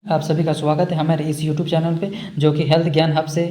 आप सभी का स्वागत है हमारे इस यूट्यूब चैनल पे जो कि हेल्थ ज्ञान हब से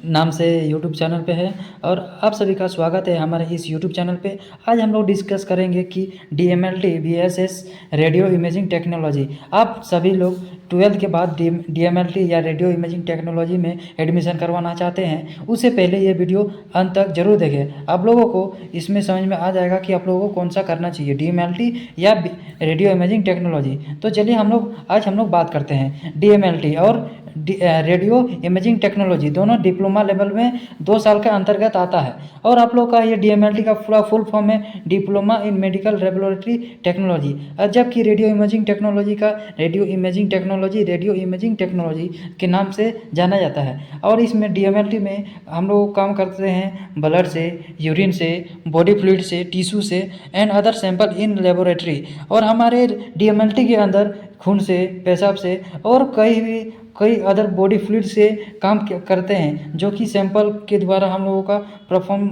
नाम से यूट्यूब चैनल पे है। और आप सभी का स्वागत है हमारे इस यूट्यूब चैनल पे। आज हम लोग डिस्कस करेंगे कि DMLT VSS radio imaging technology. आप सभी लोग 12th के बाद DMLT या रेडियो इमेजिंग टेक्नोलॉजी में एडमिशन करवाना चाहते हैं, उससे पहले ये वीडियो अंत तक जरूर देखें। आप लोगों को इसमें समझ में आ जाएगा कि आप लोगों को कौन सा करना चाहिए, DMLT या रेडियो इमेजिंग टेक्नोलॉजी। तो चलिए आज हम लोग बात करते हैं DMLT और रेडियो इमेजिंग टेक्नोलॉजी। दोनों डिप्लोमा लेवल में 2 साल के अंतर्गत आता है। और आप लोग का ये DMLT का पूरा फुल फॉर्म है diploma in medical laboratory technology. जबकि रेडियो इमेजिंग टेक्नोलॉजी का रेडियो इमेजिंग टेक्नोलॉजी के नाम से जाना जाता है। और इसमें DMLT में हम लोग काम करते हैं ब्लड से, यूरिन से, बॉडी फ्लूइड से, टिश्यू से and other sample in laboratory. और हमारे DMLT के अंदर खून से, पेशाब से और कई अदर बॉडी फ्लूइड से काम करते हैं, जो कि सैंपल के द्वारा हम लोगों का परफॉर्म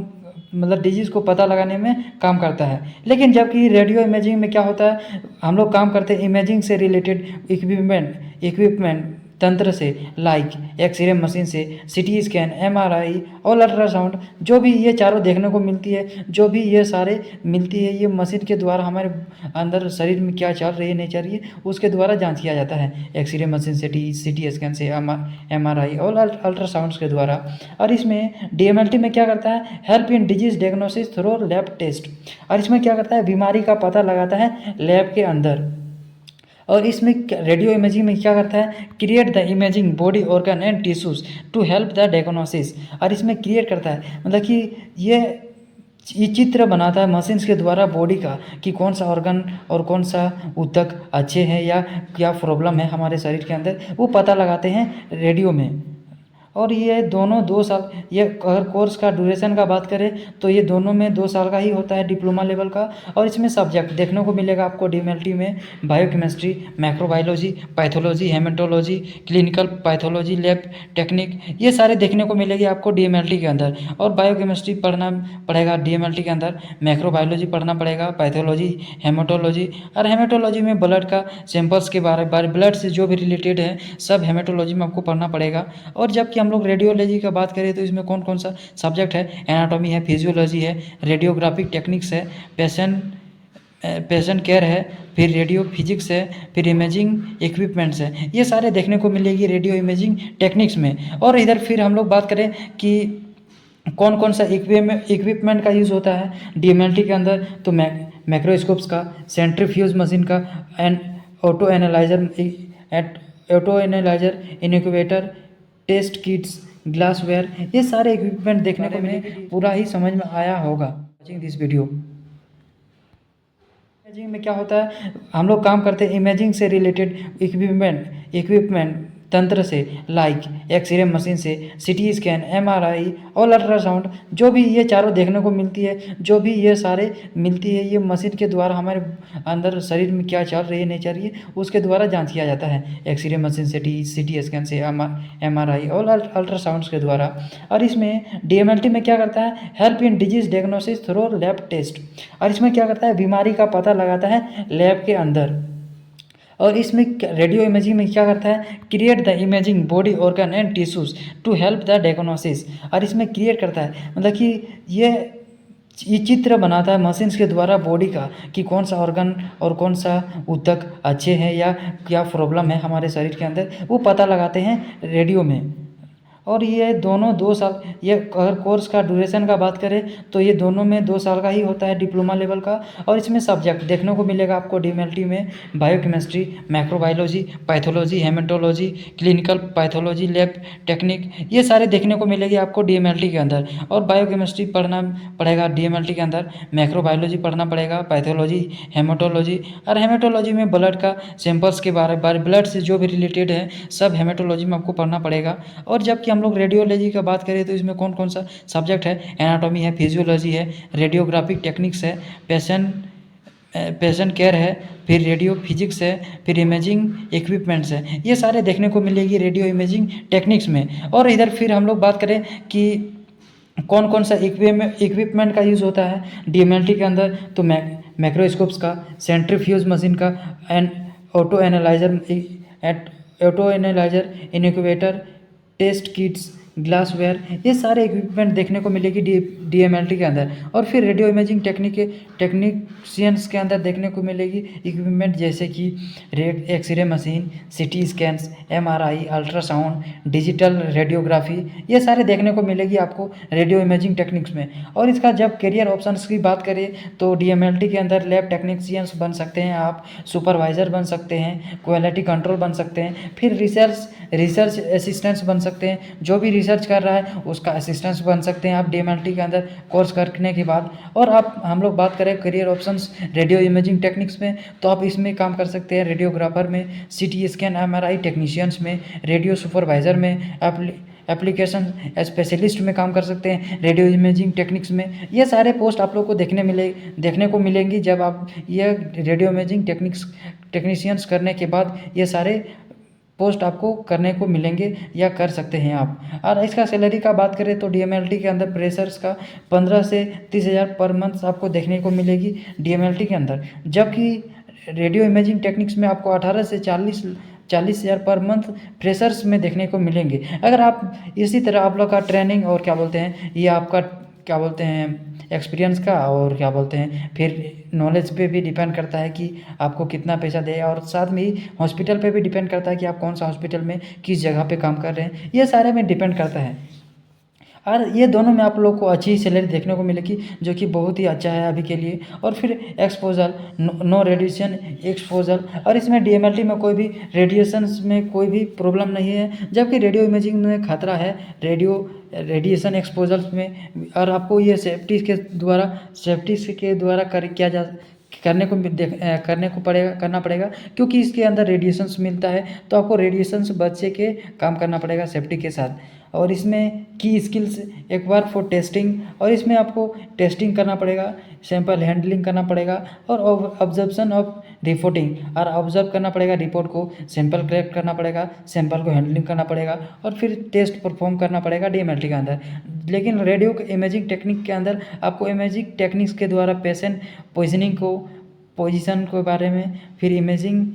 मतलब डिजीज़ को पता लगाने में काम करता है। लेकिन जबकि रेडियो इमेजिंग में क्या होता है, हम लोग काम करते हैं इमेजिंग से रिलेटेड इक्विपमेंट तंत्र से, लाइक एक्सरे मशीन से, CT स्कैन, MRI और अल्ट्रासाउंड। जो भी ये चारों देखने को मिलती है, जो भी ये सारे मिलती है, ये मशीन के द्वारा हमारे अंदर शरीर में क्या चल रही है, नहीं चल रही है, उसके द्वारा जांच किया जाता है। एक्सरे मशीन से, CT स्कैन से, MRI और अल्ट्रासाउंड के द्वारा। और इसमें DMLT में क्या करता है, help in disease diagnosis through lab test. और इसमें क्या करता है, बीमारी का पता लगाता है लैब के अंदर। और इसमें रेडियो इमेजिंग में क्या करता है, create the imaging body organ and tissues to help the diagnosis. और इसमें क्रिएट करता है मतलब कि ये चित्र बनाता है मशीन्स के द्वारा बॉडी का, कि कौन सा ऑर्गन और कौन सा ऊतक अच्छे हैं या क्या प्रॉब्लम है हमारे शरीर के अंदर, वो पता लगाते हैं रेडियो में। और ये दोनों 2 साल, ये अगर कोर्स का ड्यूरेशन का बात करें तो ये दोनों में 2 साल का ही होता है डिप्लोमा लेवल का। और इसमें सब्जेक्ट देखने को मिलेगा आपको DMLT में biochemistry, microbiology, pathology, haematology, clinical pathology, lab technique, ये सारे देखने को मिलेगी आपको DMLT के अंदर। और बायोकेमिस्ट्री पढ़ना पड़ेगा DMLT के अंदर, माइक्रोबायोलॉजी पढ़ना पड़ेगा, पैथोलॉजी, हेमेटोलॉजी। और हेमेटोलॉजी में ब्लड का सैंपल्स के बारे ब्लड से जो भी रिलेटेड है सब हेमेटोलॉजी में आपको पढ़ना पड़ेगा। और जबकि हम लोग रेडियोलॉजी का बात करें तो इसमें कौन कौन सा सब्जेक्ट है, एनाटॉमी है, फिजियोलॉजी है, रेडियोग्राफिक टेक्निक्स है, पेशेंट केयर है, फिर रेडियो फिजिक्स है, फिर इमेजिंग इक्विपमेंट्स है। ये सारे देखने को मिलेगी रेडियो इमेजिंग टेक्निक्स में। और इधर फिर हम लोग बात करें कि कौन कौन सा इक्विपमेंट का यूज़ होता है DMLT के अंदर, तो माइक्रोस्कोप्स का, सेंट्रीफ्यूज मशीन का, and auto analyser, incubator, test kits, glassware, ये सारे इक्विपमेंट देखने को मिले, पूरा ही समझ में आया होगा वॉचिंग दिस वीडियो। इमेजिंग में क्या होता है, हम लोग काम करते हैं इमेजिंग से रिलेटेड इक्विपमेंट तंत्र से, लाइक एक्सरे मशीन से, CT स्कैन, MRI और अल्ट्रासाउंड। जो भी ये चारों देखने को मिलती है, जो भी ये सारे मिलती है, ये मशीन के द्वारा हमारे अंदर शरीर में क्या चल रही है, नहीं चल रही है, उसके द्वारा जांच किया जाता है। एक्सरे मशीन से, CT स्कैन से, MRI और अल्ट्रासाउंड के द्वारा। और इसमें DMLT में क्या करता है, help in disease diagnosis through lab test. और इसमें क्या करता है, बीमारी का पता लगाता है लैब के अंदर। और इसमें रेडियो इमेजिंग में क्या करता है, create the imaging body organ and tissues to help the diagnosis. और इसमें क्रिएट करता है मतलब कि ये चित्र बनाता है मशीन्स के द्वारा बॉडी का, कि कौन सा ऑर्गन और कौन सा ऊतक अच्छे हैं या क्या प्रॉब्लम है हमारे शरीर के अंदर, वो पता लगाते हैं रेडियो में। और ये दोनों 2 साल, ये अगर कोर्स का ड्यूरेशन का बात करें तो ये दोनों में 2 साल का ही होता है डिप्लोमा लेवल का। और इसमें सब्जेक्ट देखने को मिलेगा आपको DMLT में biochemistry, microbiology, pathology, haematology, clinical pathology, lab technique, ये सारे देखने को मिलेगी आपको DMLT के अंदर। और बायोकेमिस्ट्री पढ़ना पड़ेगा DMLT के अंदर, माइक्रोबायोलॉजी पढ़ना पड़ेगा, पैथोलॉजी, हेमेटोलॉजी। और हेमेटोलॉजी में ब्लड का सैंपल्स के बारे ब्लड से जो भी रिलेटेड है सब हेमेटोलॉजी में आपको पढ़ना पड़ेगा। और जबकि हम लोग रेडियोलॉजी का बात करें तो इसमें कौन कौन सा सब्जेक्ट है, एनाटॉमी है, फिजियोलॉजी है, रेडियोग्राफिक टेक्निक्स है, पेशेंट केयर है, फिर रेडियो फिजिक्स है, फिर इमेजिंग इक्विपमेंट्स है। ये सारे देखने को मिलेगी रेडियो इमेजिंग टेक्निक्स में। और इधर फिर हम लोग बात करें कि कौन कौन सा इक्विपमेंट का यूज़ होता है DMLT के अंदर, तो माइक्रोस्कोप्स का, सेंट्रीफ्यूज मशीन का, and auto auto analyser, incubator, test kits, glassware, ये सारे इक्विपमेंट देखने को मिलेगी डीएमएलटी के अंदर। और फिर रेडियो इमेजिंग टेक्नीशियंस के अंदर देखने को मिलेगी इक्विपमेंट जैसे कि X-ray machine, CT scans, MRI, ultrasound, digital radiography, ये सारे देखने को मिलेगी आपको रेडियो इमेजिंग टेक्निक्स में। और इसका जब करियर ऑप्शंस की बात करें तो डीएमएलटी के अंदर लैब टेक्नीशियंस बन सकते हैं आप, सुपरवाइज़र बन सकते हैं, क्वालिटी कंट्रोल बन सकते हैं, फिर रिसर्च असिस्टेंट्स बन सकते हैं, जो भी रिसर्च कर रहा है उसका असिस्टेंट्स बन सकते हैं आप डीएमएलटी के अंदर कोर्स करने के बाद। और आप हम लोग बात करें career options radio imaging techniques में, तो आप इसमें काम कर सकते हैं रेडियोग्राफर में, सिटी स्कैन एमआरआई टेक्नीशियंस में, रेडियो सुपरवाइज़र में, एप्लीकेशन स्पेशलिस्ट में काम कर सकते हैं रेडियो इमेजिंग टेक्निक्स में। ये सारे पोस्ट आप लोग को देखने को मिलेंगी जब आप ये रेडियो इमेजिंग टेक्नीशियंस करने के बाद ये सारे पोस्ट आपको करने को मिलेंगे या कर सकते हैं आप। और इसका सैलरी का बात करें तो डीएमएलटी के अंदर प्रेशर्स का 15 से 30,000 पर मंथ आपको देखने को मिलेगी डीएमएलटी के अंदर, जबकि रेडियो इमेजिंग टेक्निक्स में आपको 18 से 40,000 पर मंथ फ्रेशर्स में देखने को मिलेंगे। अगर आप इसी तरह आप लोग का ट्रेनिंग और क्या बोलते हैं ये आपका क्या बोलते हैं एक्सपीरियंस का और क्या बोलते हैं फिर नॉलेज पे भी डिपेंड करता है कि आपको कितना पैसा दे, और साथ में ही हॉस्पिटल पे भी डिपेंड करता है कि आप कौन सा हॉस्पिटल में किस जगह पे काम कर रहे हैं, ये सारे में डिपेंड करता है। और ये दोनों में आप लोग को अच्छी सैलरी देखने को मिलेगी जो कि बहुत ही अच्छा है अभी के लिए। और फिर एक्सपोजर, नो रेडिएशन एक्सपोजर, और इसमें डीएमएलटी में कोई भी रेडिएशंस में कोई भी प्रॉब्लम नहीं है, जबकि रेडियो इमेजिंग में खतरा है रेडिएशन एक्सपोजर में। और आपको ये सेफ्टी के द्वारा करना पड़ेगा क्योंकि इसके अंदर रेडिएशंस मिलता है, तो आपको रेडिएशंस बचे के काम करना पड़ेगा सेफ्टी के साथ। और इसमें की स्किल्स एक बार फॉर टेस्टिंग, और इसमें आपको टेस्टिंग करना पड़ेगा, सैंपल हैंडलिंग करना पड़ेगा, और ऑब्जर्वेशन ऑफ रिपोर्टिंग, और ऑब्जर्व करना पड़ेगा रिपोर्ट को, सैंपल कलेक्ट करना पड़ेगा, सैंपल को हैंडलिंग करना पड़ेगा, और फिर टेस्ट परफॉर्म करना पड़ेगा डीएमएलटी के अंदर। लेकिन रेडियो इमेजिंग टेक्निक के अंदर आपको इमेजिंग टेक्निक्स के द्वारा पेशेंट पोजीशन के बारे में, फिर इमेजिंग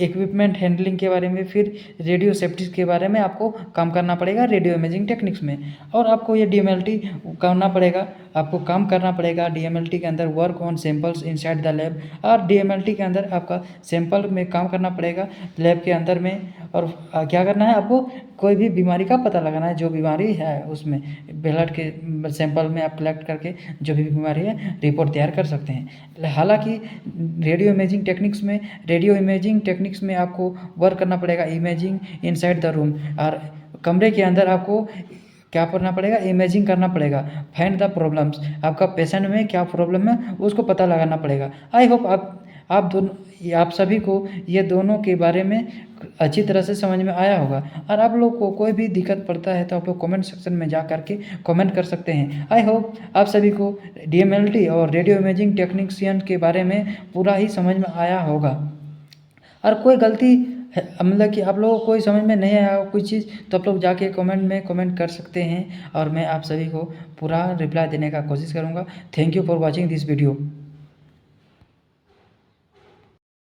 इक्विपमेंट हैंडलिंग के बारे में, फिर रेडियो सेफ्टी के बारे में आपको काम करना पड़ेगा रेडियो इमेजिंग टेक्निक्स में। और आपको ये डीएमएलटी करना पड़ेगा, आपको काम करना पड़ेगा डीएमएलटी के अंदर, work on samples inside the lab. और डीएमएलटी के अंदर आपका सैंपल में काम करना पड़ेगा लैब के अंदर में। और क्या करना है आपको, कोई भी बीमारी का पता लगाना है, जो बीमारी है उसमें ब्लड के सैंपल में आप कलेक्ट करके जो भी बीमारी है रिपोर्ट तैयार कर सकते हैं। हालांकि रेडियो इमेजिंग टेक्निक्स में आपको वर्क करना पड़ेगा इमेजिंग इनसाइड द रूम, और कमरे के अंदर आपको क्या करना पड़ेगा, इमेजिंग करना पड़ेगा, फाइंड द प्रॉब्लम्स, आपका पेशेंट में क्या प्रॉब्लम है उसको पता लगाना पड़ेगा। आई होप आप सभी को ये दोनों के बारे में अच्छी तरह से समझ में आया होगा। और आप लोग को कोई भी दिक्कत पड़ता है तो आप लोग कमेंट सेक्शन में जा करके कमेंट कर सकते हैं। आई होप आप सभी को डीएमएलटी और रेडियो इमेजिंग टेक्नीशियन के बारे में पूरा ही समझ में आया होगा। और कोई गलती मतलब कि आप लोगों को कोई समझ में नहीं आया कोई चीज़, तो आप लोग जाके कमेंट में कमेंट कर सकते हैं, और मैं आप सभी को पूरा रिप्लाई देने का कोशिश करूँगा। Thank you for watching this video.